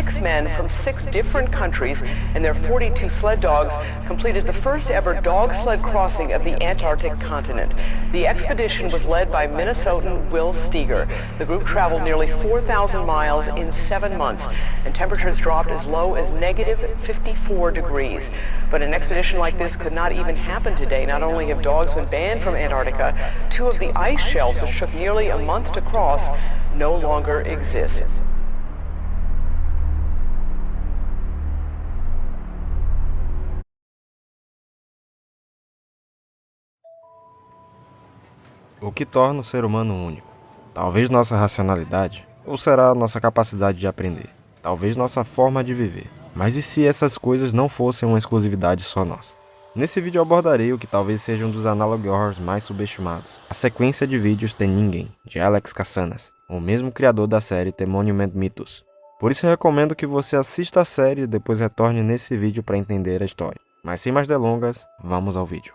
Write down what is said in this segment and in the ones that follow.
6 men from 6 different countries and their 42 sled dogs completed the first ever dog sled crossing of the Antarctic continent. The expedition was led by Minnesotan Will Steger. The group traveled nearly 4,000 miles in 7 months, and temperatures dropped as low as negative 54 degrees. But an expedition like this could not even happen today. Not only have dogs been banned from Antarctica, 2 of the ice shelves, which took nearly a month to cross, no longer exist. O que torna o ser humano único? Talvez nossa racionalidade, ou será a nossa capacidade de aprender? Talvez nossa forma de viver. Mas e se essas coisas não fossem uma exclusividade só nossa? Nesse vídeo eu abordarei o que talvez seja um dos analog horrors mais subestimados. A sequência de vídeos Tem Ninguém, de Alex Cassanas, o mesmo criador da série The Monument Mythos. Por isso eu recomendo que você assista a série e depois retorne nesse vídeo para entender a história. Mas sem mais delongas, vamos ao vídeo.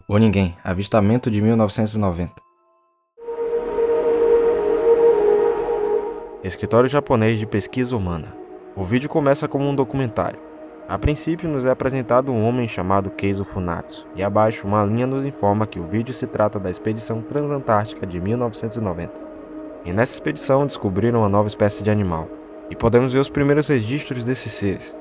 O Ninguém, avistamento de 1990. Escritório japonês de pesquisa humana. O vídeo começa como um documentário. A princípio nos é apresentado um homem chamado Keizo Funatsu, e abaixo uma linha nos informa que o vídeo se trata da expedição transantártica de 1990. E nessa expedição descobriram uma nova espécie de animal, e podemos ver os primeiros registros desses seres.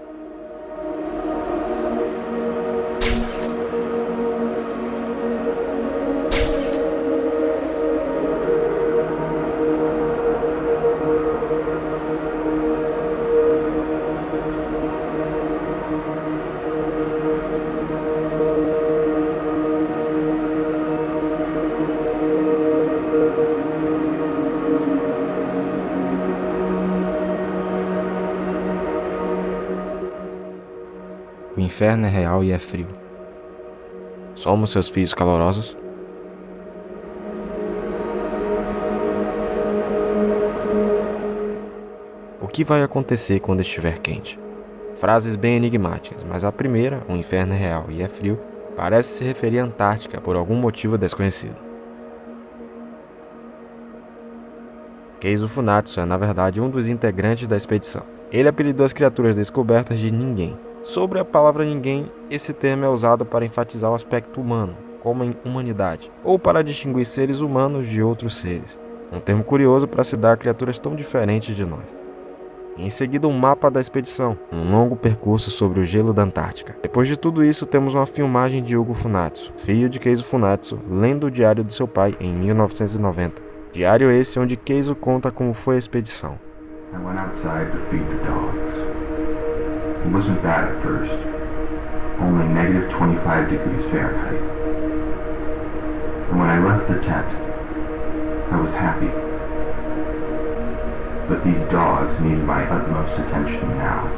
O inferno é real e é frio. Somos seus filhos calorosos? O que vai acontecer quando estiver quente? Frases bem enigmáticas, mas a primeira, o inferno é real e é frio, parece se referir à Antártica por algum motivo desconhecido. Keizo Funatsu é na verdade um dos integrantes da expedição. Ele apelidou as criaturas descobertas de Ninguém. Sobre a palavra ninguém, esse termo é usado para enfatizar o aspecto humano, como em humanidade, ou para distinguir seres humanos de outros seres. Um termo curioso para se dar a criaturas tão diferentes de nós. Em seguida, um mapa da expedição, um longo percurso sobre o gelo da Antártica. Depois de tudo isso, temos uma filmagem de Hugo Funatsu, filho de Keizo Funatsu, lendo o diário de seu pai em 1990. Diário esse onde Keizo conta como foi a expedição. I went outside to feed the dogs. It wasn't bad at first, only negative 25 degrees Fahrenheit. And when I left the tent, I was happy. But these dogs needed my utmost attention now.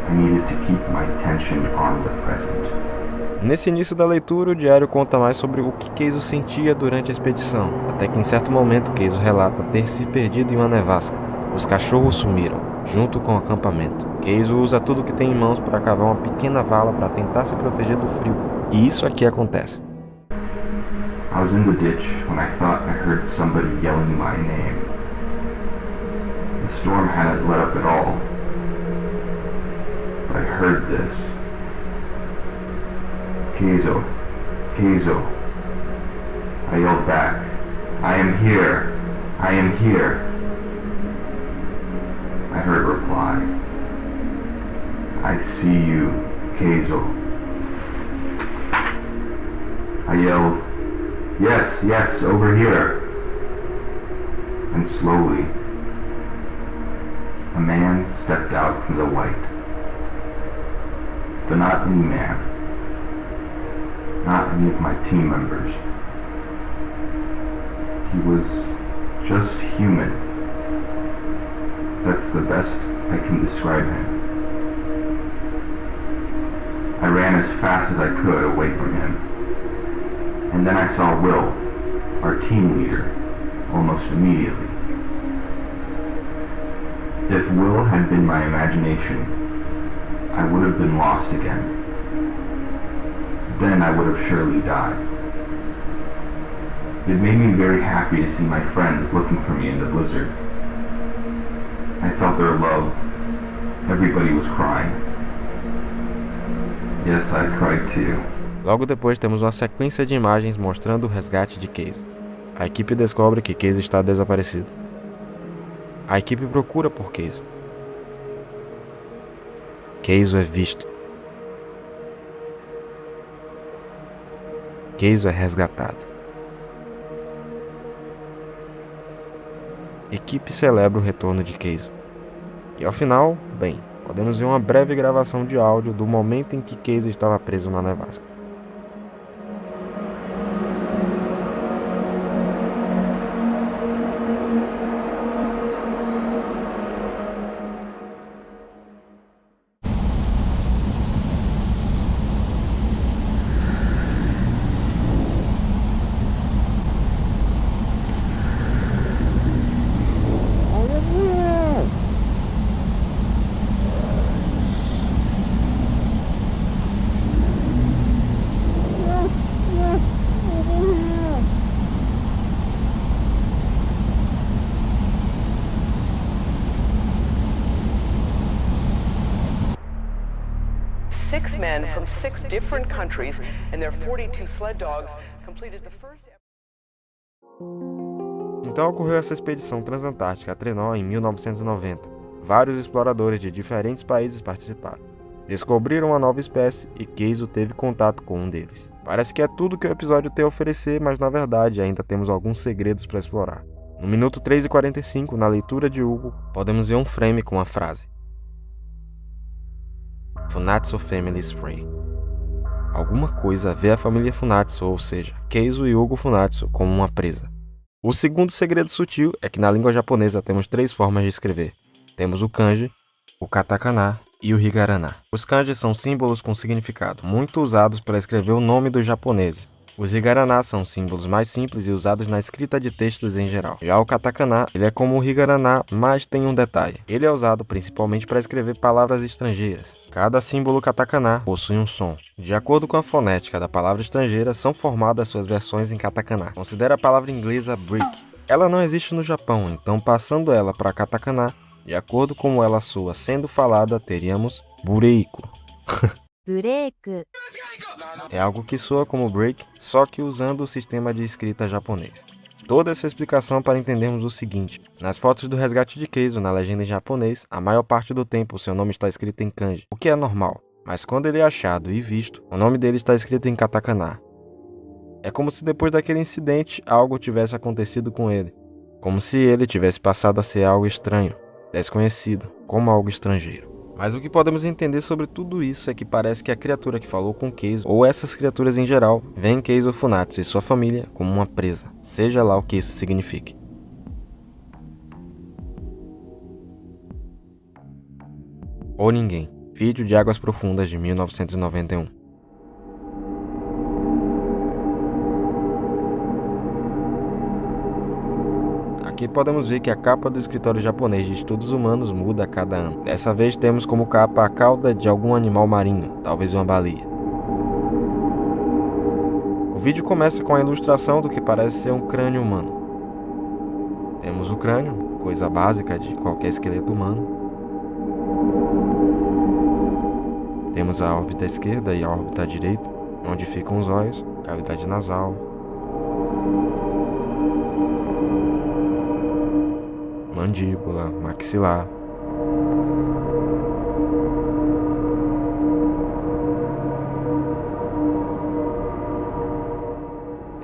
I needed to keep my attention on the present. Nesse início da leitura, o diário conta mais sobre o que Keizo sentia durante a expedição, até que em certo momento Keizo relata ter se perdido em uma nevasca. Os cachorros sumiram, junto com o acampamento. Keizo usa tudo que tem em mãos para cavar uma pequena vala para tentar se proteger do frio. E isso aqui acontece. I was in the ditch when I thought I heard somebody yelling my name. The storm hadn't let up at all. But I heard this. Keizo, Keizo. I yelled back. I am here. I am here. I heard a reply. I see you, Keizo. I yelled, yes, yes, over here. And slowly, a man stepped out from the white. But not any man. Not any of my team members. He was just human. That's the best I can describe him. I ran as fast as I could away from him. And then I saw Will, our team leader, almost immediately. If Will had been my imagination, I would have been lost again. Then I would have surely died. It made me very happy to see my friends looking for me in the blizzard. I felt their love. Everybody was crying. Yes, I cried too. Logo depois temos uma sequência de imagens mostrando o resgate de Keizo. A equipe descobre que Keizo está desaparecido. A equipe procura por Keizo. Keizo é visto. Keizo é resgatado. Equipe celebra o retorno de Keizo. E ao final, bem, podemos ver uma breve gravação de áudio do momento em que Keizo estava preso na nevasca. Six men from 6 different countries and their 42 sled dogs completed the first. Então ocorreu essa expedição transantártica a Trenó em 1990. Vários exploradores de diferentes países participaram. Descobriram uma nova espécie e Keizo teve contato com um deles. Parece que é tudo que o episódio tem a oferecer, mas na verdade ainda temos alguns segredos para explorar. No minuto 3:45, na leitura de Hugo, podemos ver um frame com a frase: Funatsu Family Spray. Alguma coisa vê a família Funatsu, ou seja, Keizo e Hugo Funatsu, como uma presa. O segundo segredo sutil é que na língua japonesa temos 3 formas de escrever. Temos o kanji, o katakana e o hiragana. Os kanji são símbolos com significado, muito usados para escrever o nome dos japoneses. Os hiragana são símbolos mais simples e usados na escrita de textos em geral. Já o katakana, ele é como o hiragana, mas tem um detalhe. Ele é usado principalmente para escrever palavras estrangeiras. Cada símbolo katakana possui um som. De acordo com a fonética da palavra estrangeira, são formadas suas versões em katakana. Considere a palavra inglesa brick. Ela não existe no Japão, então passando ela para katakana, de acordo com como ela soa sendo falada, teríamos bureiko. Break. É algo que soa como break, só que usando o sistema de escrita japonês. Toda essa explicação para entendermos o seguinte: nas fotos do resgate de Keizo, na legenda em japonês, a maior parte do tempo o seu nome está escrito em kanji, o que é normal, mas quando ele é achado e visto, o nome dele está escrito em katakana. É como se depois daquele incidente algo tivesse acontecido com ele, como se ele tivesse passado a ser algo estranho, desconhecido, como algo estrangeiro. Mas o que podemos entender sobre tudo isso é que parece que a criatura que falou com Keizo, ou essas criaturas em geral, veem Keizo Funatsu e sua família como uma presa, seja lá o que isso signifique. Ou Ninguém, vídeo de Águas Profundas de 1991. Aqui podemos ver que a capa do escritório japonês de estudos humanos muda a cada ano. Dessa vez temos como capa a cauda de algum animal marinho, talvez uma baleia. O vídeo começa com a ilustração do que parece ser um crânio humano. Temos o crânio, coisa básica de qualquer esqueleto humano. Temos a órbita esquerda e a órbita direita, onde ficam os olhos, cavidade nasal, mandíbula, maxilar.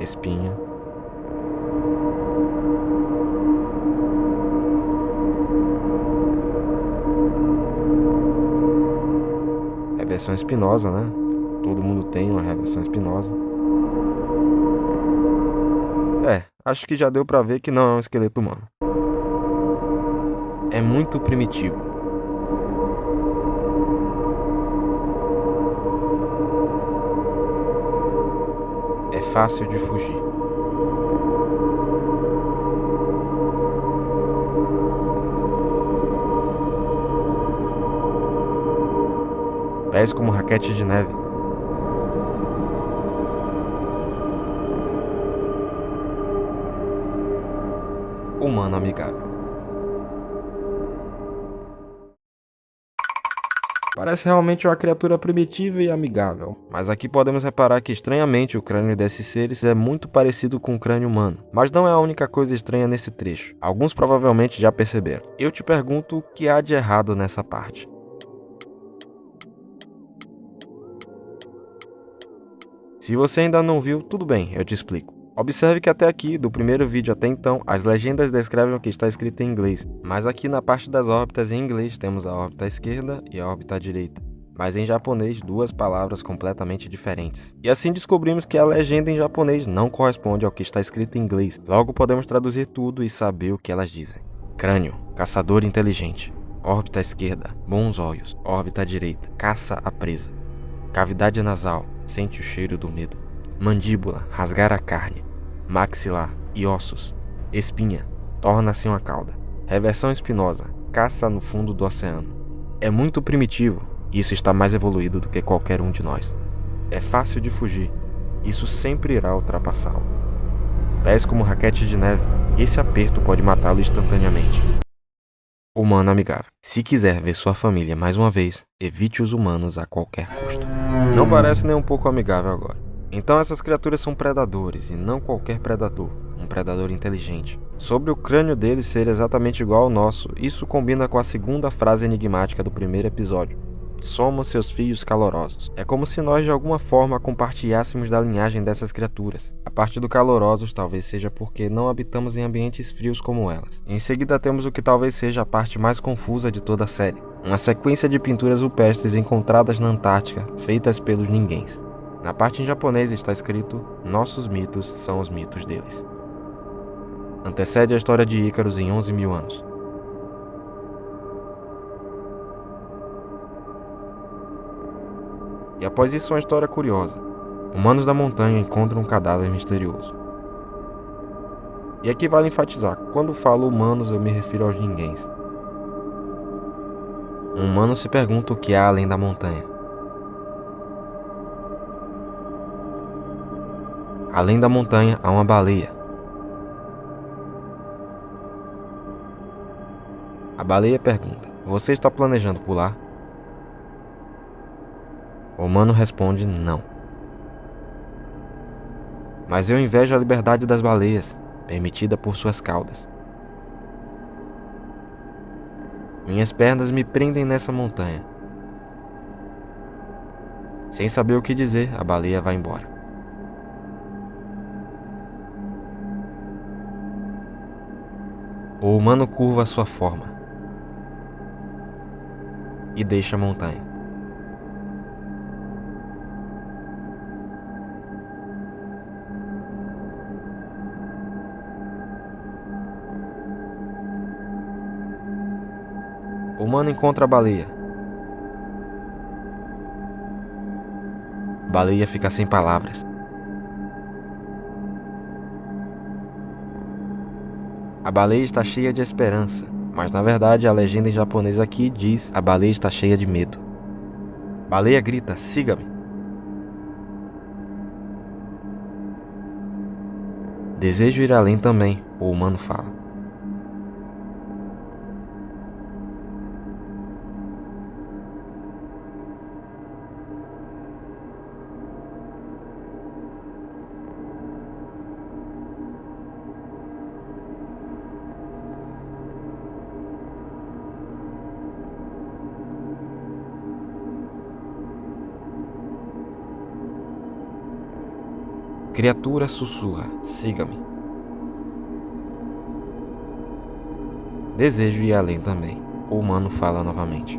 Espinha. Reversão espinosa, né? Todo mundo tem uma reversão espinosa. Acho que já deu pra ver que não é um esqueleto humano. É muito primitivo. É fácil de fugir. Pés como raquete de neve. Humano amigável. Parece realmente uma criatura primitiva e amigável, mas aqui podemos reparar que estranhamente o crânio desses seres é muito parecido com o crânio humano, mas não é a única coisa estranha nesse trecho. Alguns provavelmente já perceberam. Eu te pergunto o que há de errado nessa parte. Se você ainda não viu, tudo bem, eu te explico. Observe que até aqui, do primeiro vídeo até então, as legendas descrevem o que está escrito em inglês, mas aqui na parte das órbitas em inglês temos a órbita esquerda e a órbita direita, mas em japonês duas palavras completamente diferentes. E assim descobrimos que a legenda em japonês não corresponde ao que está escrito em inglês, logo podemos traduzir tudo e saber o que elas dizem. Crânio, caçador inteligente. Órbita esquerda, bons olhos. Órbita direita, caça a presa. Cavidade nasal, sente o cheiro do medo. Mandíbula, rasgar a carne. Maxilar e ossos. Espinha, torna-se uma cauda. Reversão espinosa, caça no fundo do oceano. É muito primitivo, isso está mais evoluído do que qualquer um de nós. É fácil de fugir, isso sempre irá ultrapassá-lo. Pés como raquete de neve, esse aperto pode matá-lo instantaneamente. Humano amigável. Se quiser ver sua família mais uma vez, evite os humanos a qualquer custo. Não parece nem um pouco amigável agora. Então essas criaturas são predadores, e não qualquer predador, um predador inteligente. Sobre o crânio deles ser exatamente igual ao nosso, isso combina com a segunda frase enigmática do primeiro episódio. Somos seus filhos calorosos. É como se nós de alguma forma compartilhássemos da linhagem dessas criaturas. A parte do calorosos talvez seja porque não habitamos em ambientes frios como elas. Em seguida temos o que talvez seja a parte mais confusa de toda a série. Uma sequência de pinturas rupestres encontradas na Antártica, feitas pelos ninguéms. Na parte em japonês está escrito: nossos mitos são os mitos deles. Antecede a história de Ícaros em 11.000 anos. E após isso uma história curiosa. Humanos da montanha encontram um cadáver misterioso. E aqui vale enfatizar, quando falo humanos eu me refiro aos ninguéms. Um humano se pergunta o que há além da montanha. Além da montanha, há uma baleia. A baleia pergunta: você está planejando pular? O humano responde: não. Mas eu invejo a liberdade das baleias, permitida por suas caudas. Minhas pernas me prendem nessa montanha. Sem saber o que dizer, a baleia vai embora. O humano curva sua forma e deixa a montanha. O humano encontra a baleia. A baleia fica sem palavras. A baleia está cheia de esperança, mas na verdade a legenda em japonês aqui diz: a baleia está cheia de medo. Baleia grita: siga-me. Desejo ir além também, o humano fala. Criatura sussurra: siga-me. Desejo ir além também, o humano fala novamente.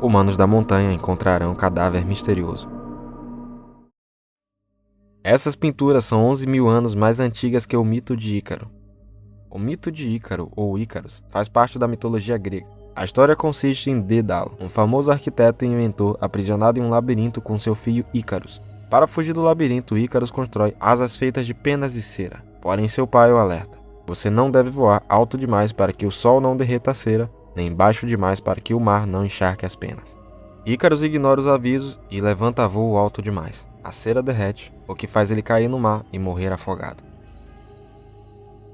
Humanos da montanha encontrarão um cadáver misterioso. Essas pinturas são 11.000 anos mais antigas que o mito de Ícaro. O mito de Ícaro, ou Ícaros, faz parte da mitologia grega. A história consiste em Dédalo, um famoso arquiteto e inventor aprisionado em um labirinto com seu filho Ícaros. Para fugir do labirinto, Ícaros constrói asas feitas de penas de cera. Porém, seu pai o alerta: você não deve voar alto demais para que o sol não derreta a cera, nem baixo demais para que o mar não encharque as penas. Ícaros ignora os avisos e levanta voo alto demais. A cera derrete, o que faz ele cair no mar e morrer afogado.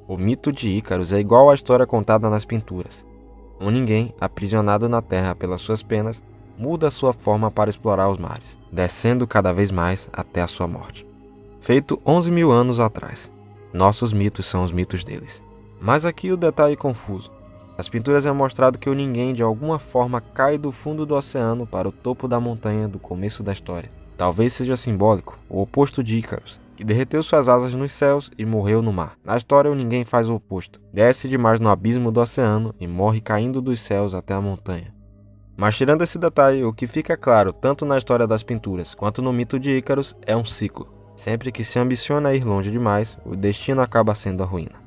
O mito de Ícaros é igual à história contada nas pinturas. Um ninguém, aprisionado na terra pelas suas penas, muda sua forma para explorar os mares, descendo cada vez mais até a sua morte. Feito 11.000 anos atrás. Nossos mitos são os mitos deles. Mas aqui o detalhe confuso. As pinturas é mostrado que o ninguém de alguma forma cai do fundo do oceano para o topo da montanha do começo da história. Talvez seja simbólico, o oposto de Ícaros, que derreteu suas asas nos céus e morreu no mar. Na história o ninguém faz o oposto. Desce demais no abismo do oceano e morre caindo dos céus até a montanha. Mas tirando esse detalhe, o que fica claro tanto na história das pinturas quanto no mito de Ícaros é um ciclo. Sempre que se ambiciona ir longe demais, o destino acaba sendo a ruína.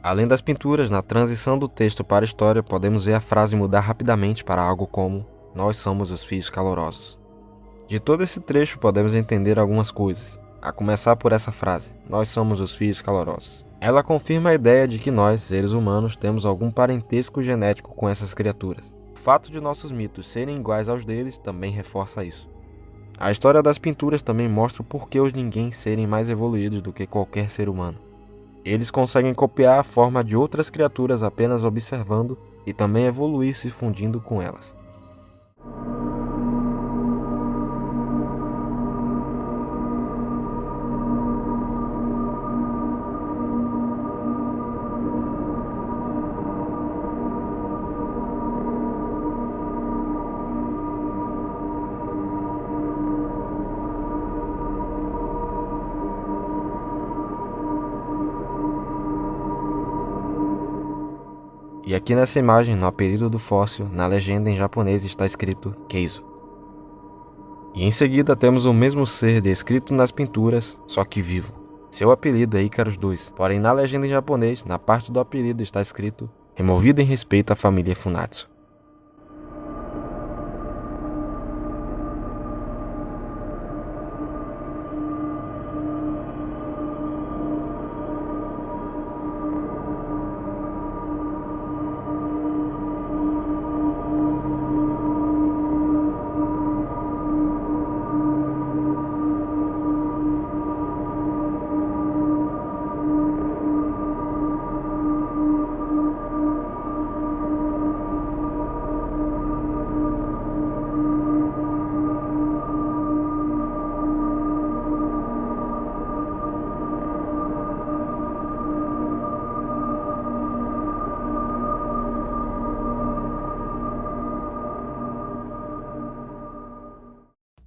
Além das pinturas, na transição do texto para a história, podemos ver a frase mudar rapidamente para algo como "Nós somos os fios calorosos". De todo esse trecho podemos entender algumas coisas, a começar por essa frase, "Nós somos os fios calorosos". Ela confirma a ideia de que nós, seres humanos, temos algum parentesco genético com essas criaturas. O fato de nossos mitos serem iguais aos deles também reforça isso. A história das pinturas também mostra o porquê os ninguém serem mais evoluídos do que qualquer ser humano. Eles conseguem copiar a forma de outras criaturas apenas observando e também evoluir se fundindo com elas. E aqui nessa imagem, no apelido do fóssil, na legenda em japonês está escrito Keizo. E em seguida temos o mesmo ser descrito nas pinturas, só que vivo. Seu apelido é Ícaros II, porém na legenda em japonês, na parte do apelido está escrito removido em respeito à família Funatsu.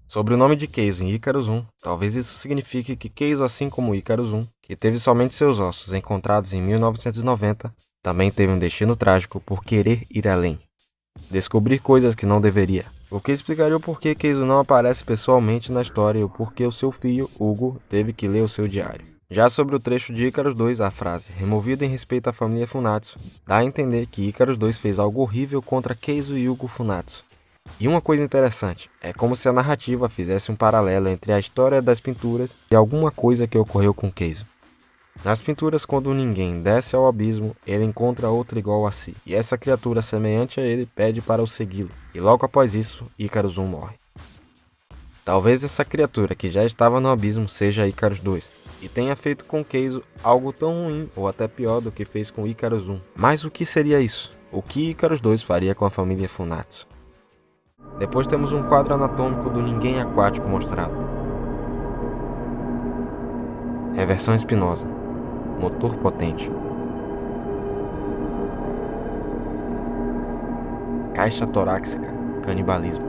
Sobre o nome de Keizo em Ícaros I, talvez isso signifique que Keizo, assim como Ícaros I, que teve somente seus ossos encontrados em 1990, também teve um destino trágico por querer ir além. Descobrir coisas que não deveria. O que explicaria o porquê Keizo não aparece pessoalmente na história e o porquê o seu filho, Hugo, teve que ler o seu diário. Já sobre o trecho de Ícaros II, a frase, removido em respeito à família Funatsu, dá a entender que Ícaros II fez algo horrível contra Keizo e Hugo Funatsu. E uma coisa interessante, é como se a narrativa fizesse um paralelo entre a história das pinturas e alguma coisa que ocorreu com Keizo. Nas pinturas, quando ninguém desce ao abismo, ele encontra outra igual a si, e essa criatura semelhante a ele pede para o segui-lo, e logo após isso, Ícaros I morre. Talvez essa criatura que já estava no abismo seja Ícaros II, e tenha feito com Keizo algo tão ruim ou até pior do que fez com Ícaros I. Mas o que seria isso? O que Ícaros II faria com a família Funatsu? Depois temos um quadro anatômico do ninguém aquático mostrado. Reversão espinosa. Motor potente. Caixa torácica. Canibalismo.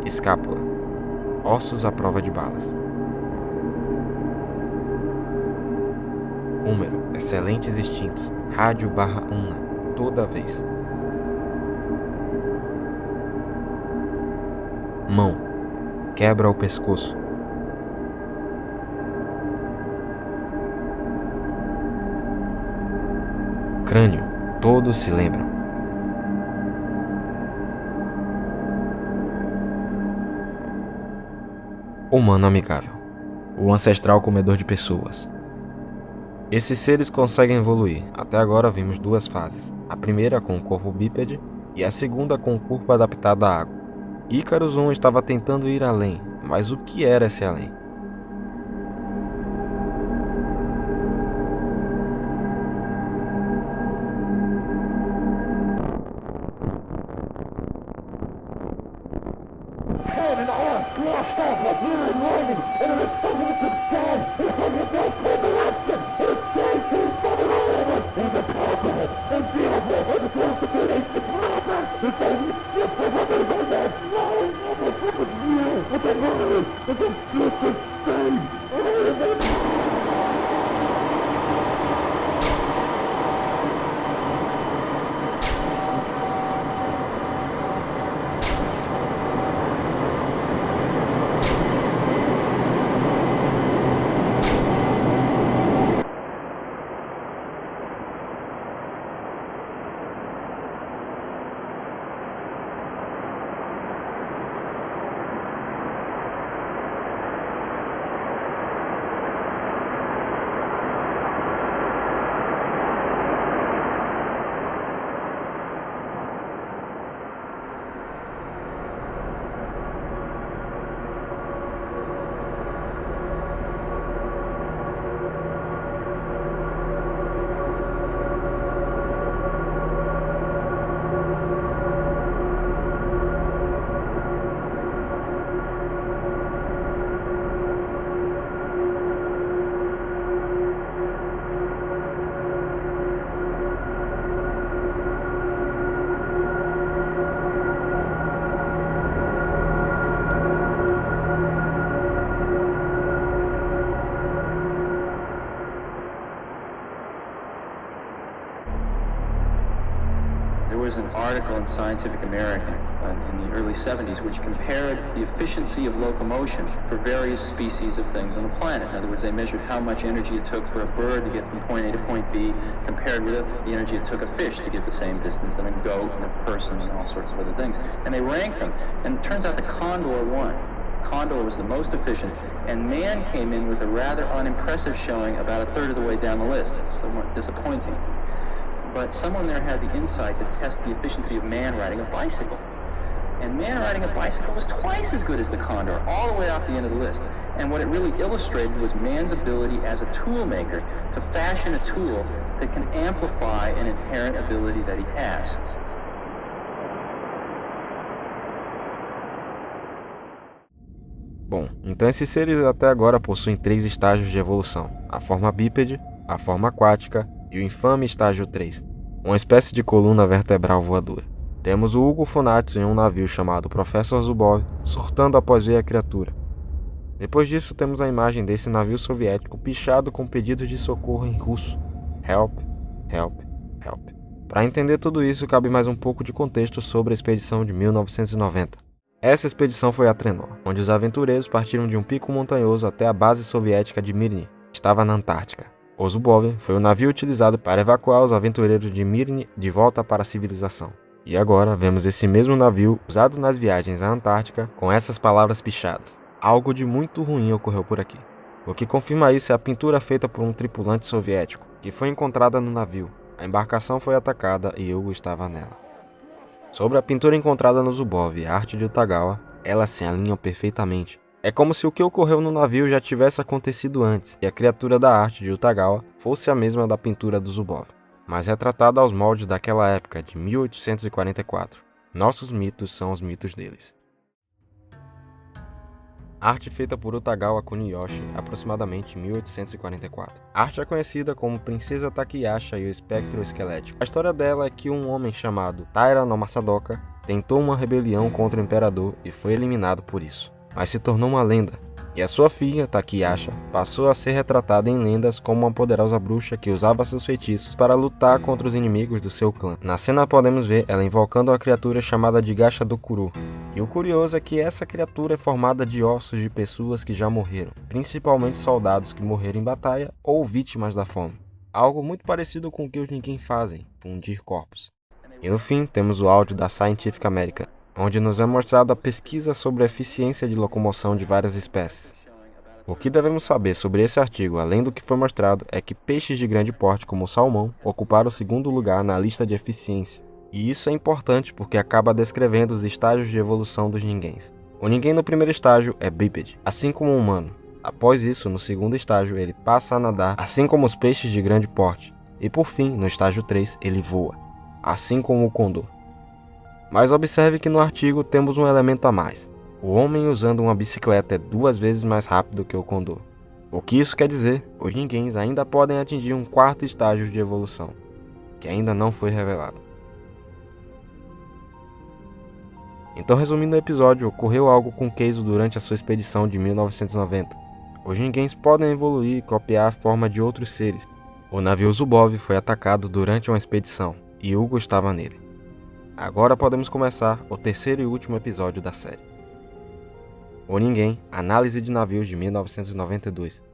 Escápula. Ossos à prova de balas. Húmero. Excelentes instintos. Rádio/una. Toda vez. Mão. Quebra o pescoço. Crânio. Todos se lembram. Humano amigável. O ancestral comedor de pessoas. Esses seres conseguem evoluir. Até agora vimos duas fases. A primeira com o corpo bípede e a segunda com o corpo adaptado à água. Icarus 1 estava tentando ir além, mas o que era esse além? There was an article in Scientific American in the early 70s which compared the efficiency of locomotion for various species of things on the planet. In other words, they measured how much energy it took for a bird to get from point A to point B compared with the energy it took a fish to get the same distance, and a goat and a person and all sorts of other things. And they ranked them, and it turns out the condor won. Condor was the most efficient, and man came in with a rather unimpressive showing about a third of the way down the list. It's somewhat disappointing. But someone there had the insight to test the efficiency of man riding a bicycle. And man riding a bicycle was twice as good as the condor, all the way off the end of the list. And what it really illustrated was man's ability as a tool maker to fashion a tool that can amplify an inherent ability that he has. Bom, então esses seres até agora possuem 3 estágios de evolução: a forma bípede, a forma aquática e o infame estágio 3, uma espécie de coluna vertebral voadora. Temos o Hugo Funatsu em um navio chamado Professor Zubov, surtando após ver a criatura. Depois disso temos a imagem desse navio soviético pichado com pedidos de socorro em russo: Help, help, help. Para entender tudo isso, cabe mais um pouco de contexto sobre a expedição de 1990. Essa expedição foi a Trenó, onde os aventureiros partiram de um pico montanhoso até a base soviética de Mirny, que estava na Antártica. O Zubov foi o navio utilizado para evacuar os aventureiros de Mirny de volta para a civilização. E agora vemos esse mesmo navio usado nas viagens à Antártica com essas palavras pichadas. Algo de muito ruim ocorreu por aqui. O que confirma isso é a pintura feita por um tripulante soviético, que foi encontrada no navio. A embarcação foi atacada e Hugo estava nela. Sobre a pintura encontrada no Zubov e a arte de Utagawa, elas se alinham perfeitamente. É como se o que ocorreu no navio já tivesse acontecido antes e a criatura da arte de Utagawa fosse a mesma da pintura do Zubov, mas retratada aos moldes daquela época de 1844. Nossos mitos são os mitos deles. Arte feita por Utagawa Kuniyoshi, aproximadamente 1844. A arte é conhecida como Princesa Takayasha e o Espectro Esquelético. A história dela é que um homem chamado Taira no Masadoka tentou uma rebelião contra o imperador e foi eliminado por isso, mas se tornou uma lenda, e a sua filha, Takayasha, passou a ser retratada em lendas como uma poderosa bruxa que usava seus feitiços para lutar contra os inimigos do seu clã. Na cena podemos ver ela invocando uma criatura chamada de Gacha do Kuru. E o curioso é que essa criatura é formada de ossos de pessoas que já morreram, principalmente soldados que morreram em batalha ou vítimas da fome. Algo muito parecido com o que os Ninguém fazem, fundir corpos. E no fim temos o áudio da Scientific American, onde nos é mostrada a pesquisa sobre a eficiência de locomoção de várias espécies. O que devemos saber sobre esse artigo, além do que foi mostrado, é que peixes de grande porte como o salmão ocuparam o segundo lugar na lista de eficiência. E isso é importante porque acaba descrevendo os estágios de evolução dos ninguéms. O ninguém no primeiro estágio é bípede, assim como o humano. Após isso, no segundo estágio, ele passa a nadar, assim como os peixes de grande porte. E por fim, no estágio 3, ele voa, assim como o condor. Mas observe que no artigo temos um elemento a mais. O homem usando uma bicicleta é 2 vezes mais rápido que o condor. O que isso quer dizer? Os ninguéms ainda podem atingir um quarto estágio de evolução, que ainda não foi revelado. Então, resumindo o episódio, ocorreu algo com Keizo durante a sua expedição de 1990. Os ninguéms podem evoluir e copiar a forma de outros seres. O navio Zubov foi atacado durante uma expedição, e Hugo estava nele. Agora podemos começar o terceiro e último episódio da série. O Ninguém, Análise de Navios de 1992.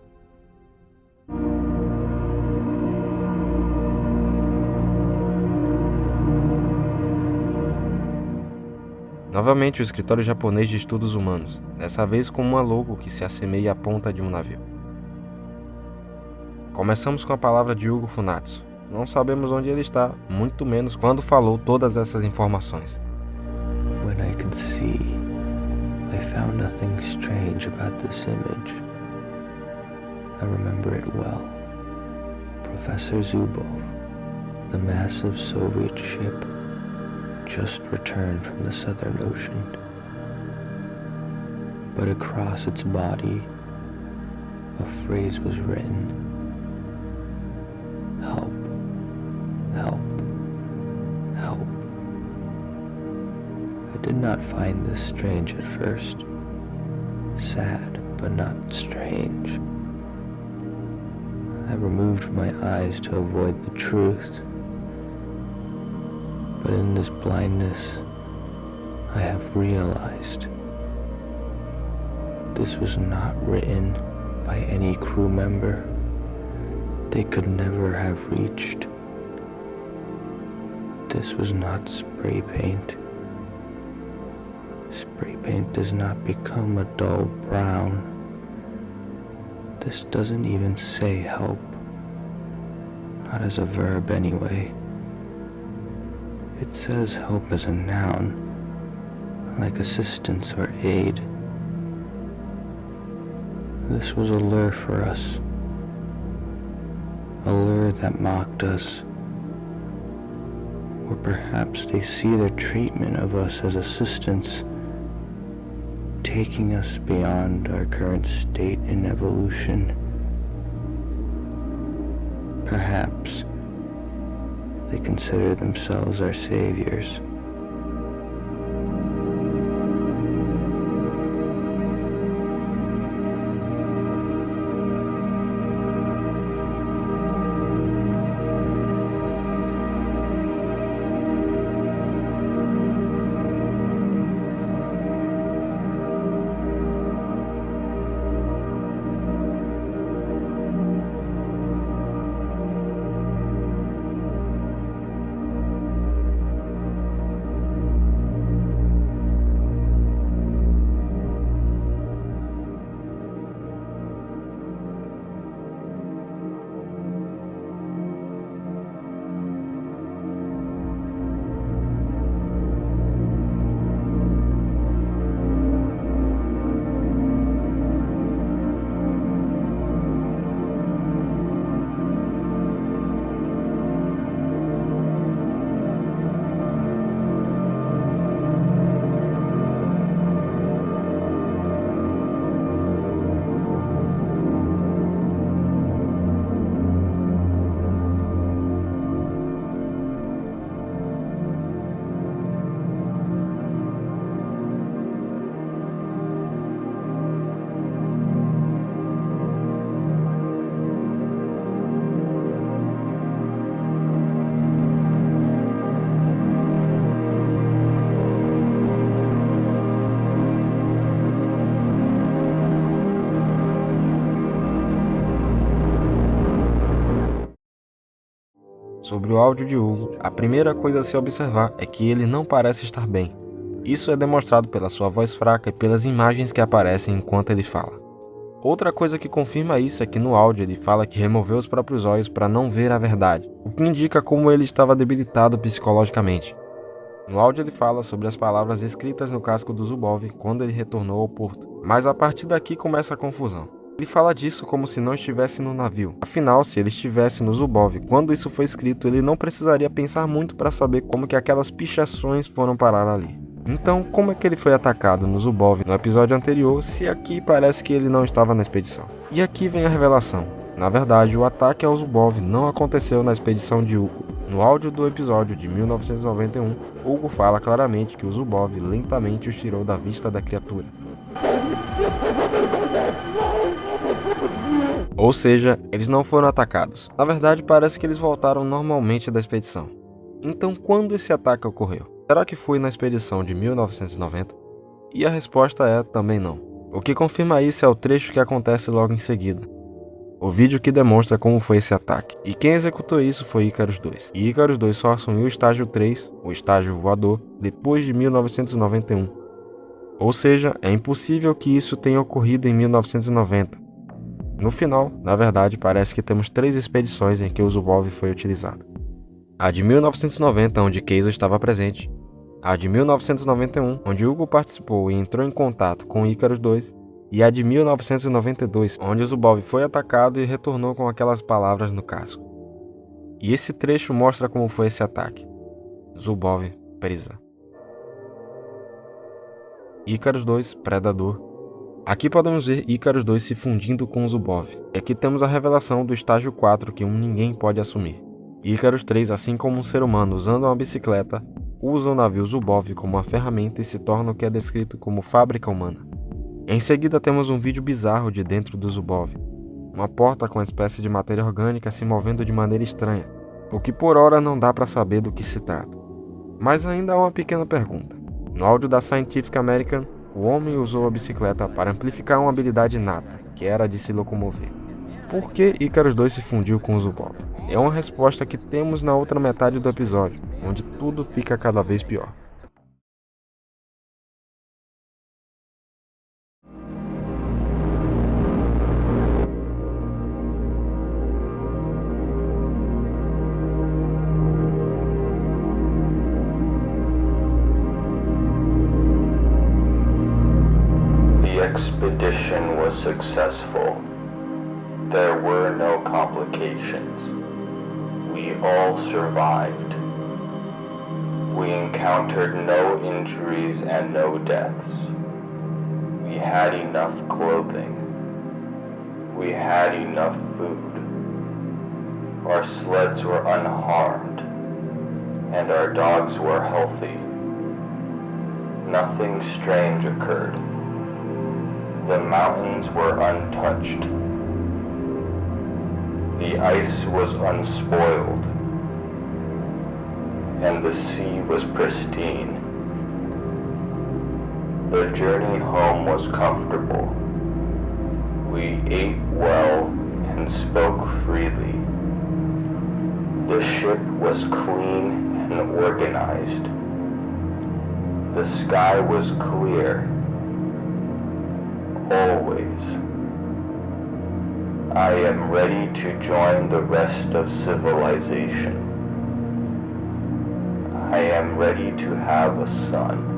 Novamente o escritório japonês de estudos humanos, dessa vez com uma logo que se assemelha à ponta de um navio. Começamos com a palavra de Hugo Funatsu. Não sabemos onde ele está, muito menos quando falou todas essas informações. When I could see, I found nothing strange about this image. I remember it well. Professor Zubov, the massive Soviet ship, just returned from the Southern Ocean. But across its body, a phrase was written. Help, help, help. I did not find this strange at first. Sad, but not strange. I removed my eyes to avoid the truth. But in this blindness, I have realized this was not written by any crew member. They could never have reached. This was not spray paint. Spray paint does not become a dull brown. This doesn't even say help. Not as a verb anyway. It says help as a noun, like assistance or aid. This was a lure for us. A lure that mocked us. Or perhaps they see their treatment of us as assistants, taking us beyond our current state in evolution. Perhaps they consider themselves our saviors. Sobre o áudio de Hugo, a primeira coisa a se observar é que ele não parece estar bem. Isso é demonstrado pela sua voz fraca e pelas imagens que aparecem enquanto ele fala. Outra coisa que confirma isso é que no áudio ele fala que removeu os próprios olhos para não ver a verdade, o que indica como ele estava debilitado psicologicamente. No áudio ele fala sobre as palavras escritas no casco do Zubov quando ele retornou ao porto, mas a partir daqui começa a confusão. Ele fala disso como se não estivesse no navio. Afinal, se ele estivesse no Zubov quando isso foi escrito, ele não precisaria pensar muito para saber como que aquelas pichações foram parar ali. Então, como é que ele foi atacado no Zubov no episódio anterior, se aqui parece que ele não estava na expedição? E aqui vem a revelação. Na verdade, o ataque ao Zubov não aconteceu na expedição de Hugo. No áudio do episódio de 1991, Hugo fala claramente que o Zubov lentamente os tirou da vista da criatura. Ou seja, eles não foram atacados. Na verdade, parece que eles voltaram normalmente da expedição. Então, quando esse ataque ocorreu? Será que foi na expedição de 1990? E a resposta é também não. O que confirma isso é o trecho que acontece logo em seguida. O vídeo que demonstra como foi esse ataque. E quem executou isso foi Icarus II. E Icarus II só assumiu o estágio 3, o estágio voador, depois de 1991. Ou seja, é impossível que isso tenha ocorrido em 1990. No final, na verdade, parece que temos 3 expedições em que o Zubov foi utilizado. A de 1990, onde Keizo estava presente. A de 1991, onde Hugo participou e entrou em contato com Icarus II. E a de 1992, onde o Zubov foi atacado e retornou com aquelas palavras no casco. E esse trecho mostra como foi esse ataque. Zubov presa. Icarus II, predador. Aqui podemos ver Icarus II se fundindo com o Zubov. E aqui temos a revelação do estágio 4 que ninguém pode assumir. Icarus III, assim como um ser humano usando uma bicicleta, usa o navio Zubov como uma ferramenta e se torna o que é descrito como fábrica humana. Em seguida temos um vídeo bizarro de dentro do Zubov. Uma porta com uma espécie de matéria orgânica se movendo de maneira estranha, o que por hora não dá para saber do que se trata. Mas ainda há uma pequena pergunta. No áudio da Scientific American, o homem usou a bicicleta para amplificar uma habilidade inata, que era de se locomover. Por que Icarus II se fundiu com o Zubov? É uma resposta que temos na outra metade do episódio, onde tudo fica cada vez pior. The expedition was successful. There were no complications. We all survived. We encountered no injuries and no deaths. We had enough clothing. We had enough food. Our sleds were unharmed, and our dogs were healthy. Nothing strange occurred. The mountains were untouched. The ice was unspoiled, and the sea was pristine. The journey home was comfortable. We ate well and spoke freely. The ship was clean and organized. The sky was clear. Always. I am ready to join the rest of civilization. I am ready to have a son.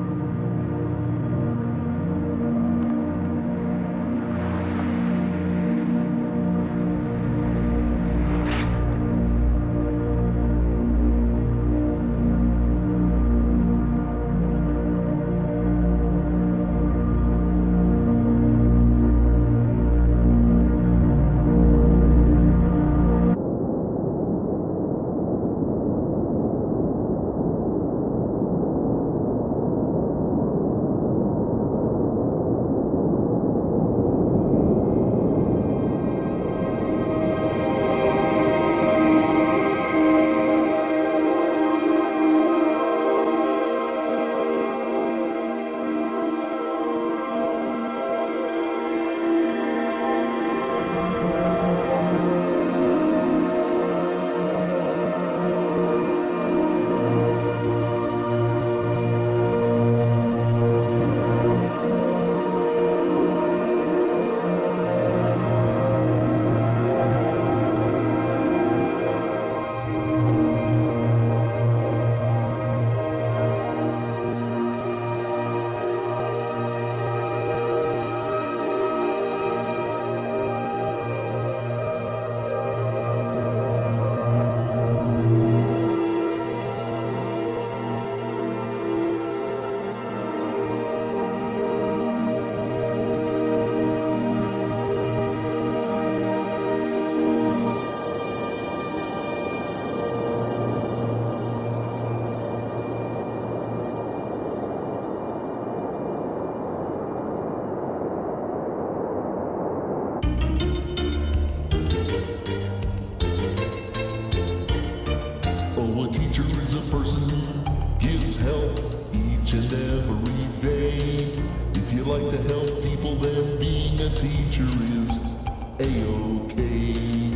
teacher is a person who gives help each and every day. If you like to help people, then being a teacher is A-OK.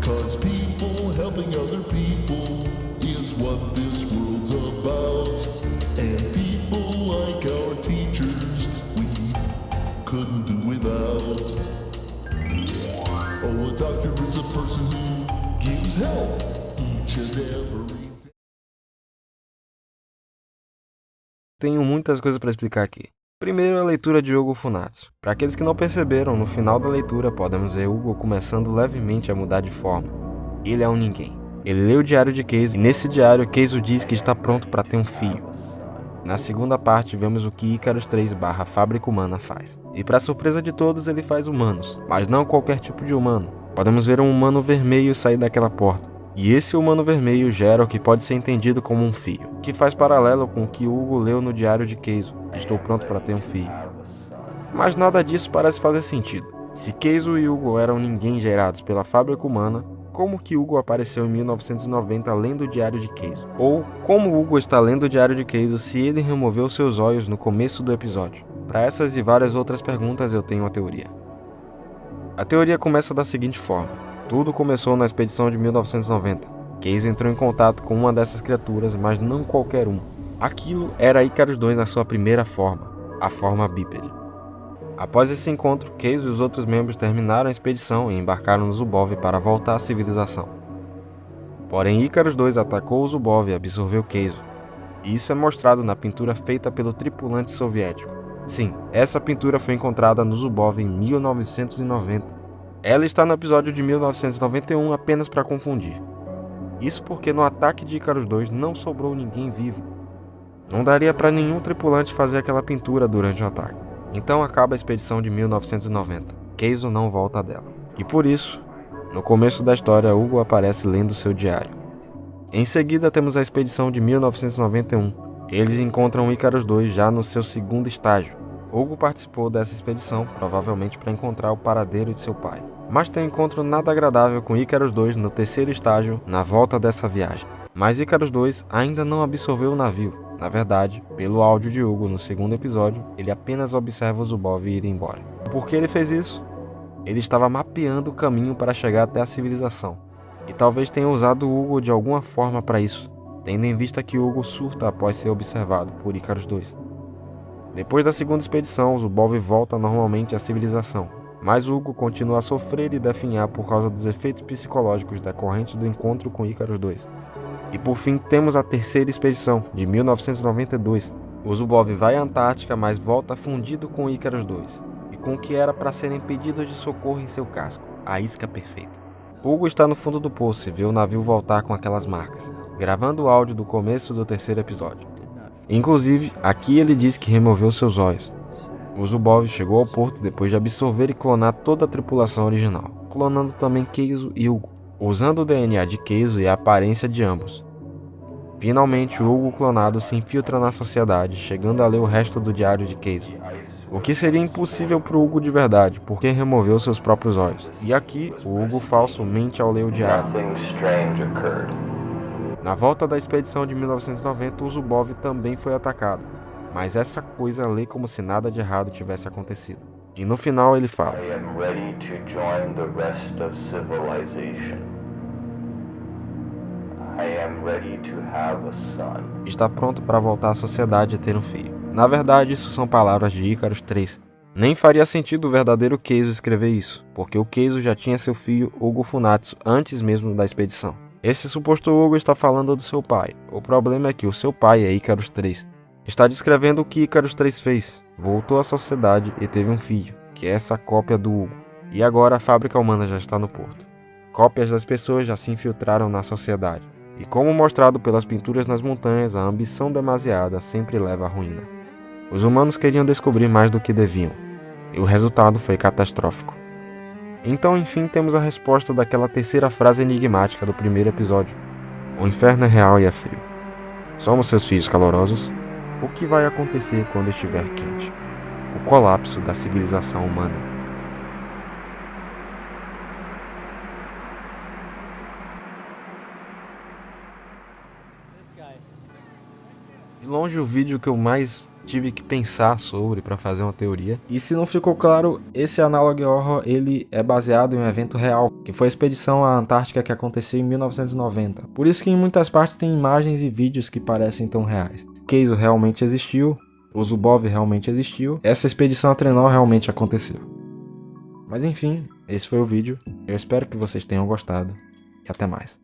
'Cause people helping other people is what this world's about. And people like our teachers, we couldn't do without. Oh, a doctor is a person who gives help each and every day. Tenho muitas coisas para explicar aqui. Primeiro, a leitura de Hugo Funatsu. Para aqueles que não perceberam, no final da leitura podemos ver Hugo começando levemente a mudar de forma. Ele é um ninguém. Ele lê o diário de Keizo e nesse diário Keizo diz que está pronto para ter um filho. Na segunda parte vemos o que Icarus 3/a Fábrica Humana faz. E para surpresa de todos ele faz humanos, mas não qualquer tipo de humano. Podemos ver um humano vermelho sair daquela porta. E esse humano vermelho gera o que pode ser entendido como um filho, que faz paralelo com o que Hugo leu no diário de Keizo. Estou pronto para ter um filho. Mas nada disso parece fazer sentido. Se Keizo e Hugo eram ninguém gerados pela Fábrica Humana, como que Hugo apareceu em 1990 lendo o diário de Keizo? Ou como Hugo está lendo o diário de Keizo se ele removeu seus olhos no começo do episódio? Para essas e várias outras perguntas eu tenho uma teoria. A teoria começa da seguinte forma. Tudo começou na expedição de 1990. Keizo entrou em contato com uma dessas criaturas, mas não qualquer um. Aquilo era Icarus 2 na sua primeira forma, a forma bípede. Após esse encontro, Keizo e os outros membros terminaram a expedição e embarcaram no Zubov para voltar à civilização. Porém, Icarus 2 atacou o Zubov e absorveu Keizo. E isso é mostrado na pintura feita pelo tripulante soviético. Sim, essa pintura foi encontrada no Zubov em 1990. Ela está no episódio de 1991 apenas para confundir. Isso porque no ataque de Icarus 2 não sobrou ninguém vivo. Não daria para nenhum tripulante fazer aquela pintura durante o ataque. Então acaba a expedição de 1990. Keizo não volta dela. E por isso, no começo da história, Hugo aparece lendo seu diário. Em seguida temos a expedição de 1991. Eles encontram Icarus 2 já no seu segundo estágio. Hugo participou dessa expedição, provavelmente para encontrar o paradeiro de seu pai. Mas tem um encontro nada agradável com Icarus 2 no terceiro estágio, na volta dessa viagem. Mas Icarus 2 ainda não absorveu o navio. Na verdade, pelo áudio de Hugo no segundo episódio, ele apenas observa o Zubov ir embora. Por que ele fez isso? Ele estava mapeando o caminho para chegar até a civilização. E talvez tenha usado Hugo de alguma forma para isso, tendo em vista que Hugo surta após ser observado por Icarus 2. Depois da segunda expedição, o Zubov volta normalmente à civilização, mas Hugo continua a sofrer e definhar por causa dos efeitos psicológicos decorrentes do encontro com Icarus 2. E por fim temos a terceira expedição, de 1992. O Zubov vai à Antártica, mas volta fundido com Icarus 2, e com o que era para serem pedidos de socorro em seu casco, a isca perfeita. Hugo está no fundo do poço e vê o navio voltar com aquelas marcas, gravando o áudio do começo do terceiro episódio. Inclusive, aqui ele diz que removeu seus olhos. O Zubov chegou ao porto depois de absorver e clonar toda a tripulação original, clonando também Keizo e Hugo, usando o DNA de Keizo e a aparência de ambos. Finalmente, o Hugo clonado se infiltra na sociedade, chegando a ler o resto do diário de Keizo. O que seria impossível para o Hugo de verdade, porque removeu seus próprios olhos. E aqui, o Hugo falso mente ao ler o diário. Na volta da expedição de 1990, o Zubov também foi atacado, mas essa coisa lê como se nada de errado tivesse acontecido. E no final ele fala: I am ready to join the rest of civilization. I am ready to have a son. Está pronto para voltar à sociedade e ter um filho. Na verdade, isso são palavras de Icarus 3. Nem faria sentido o verdadeiro Keizo escrever isso, porque o Keizo já tinha seu filho Hugo Funatsu antes mesmo da expedição. Esse suposto Hugo está falando do seu pai. O problema é que o seu pai é Icarus 3. Está descrevendo o que Icarus 3 fez. Voltou à sociedade e teve um filho, que é essa cópia do Hugo. E agora a fábrica humana já está no porto. Cópias das pessoas já se infiltraram na sociedade. E como mostrado pelas pinturas nas montanhas, a ambição demasiada sempre leva à ruína. Os humanos queriam descobrir mais do que deviam, e o resultado foi catastrófico. Então, enfim, temos a resposta daquela terceira frase enigmática do primeiro episódio. O inferno é real e é frio. Somos seus filhos calorosos? O que vai acontecer quando estiver quente? O colapso da civilização humana. De longe o vídeo que eu mais tive que pensar sobre para fazer uma teoria. E se não ficou claro, esse Analog Horror ele é baseado em um evento real, que foi a expedição à Antártica que aconteceu em 1990. Por isso que em muitas partes tem imagens e vídeos que parecem tão reais. O Keizo realmente existiu, o Zubov realmente existiu, essa expedição a trenó realmente aconteceu. Mas enfim, esse foi o vídeo. Eu espero que vocês tenham gostado e até mais.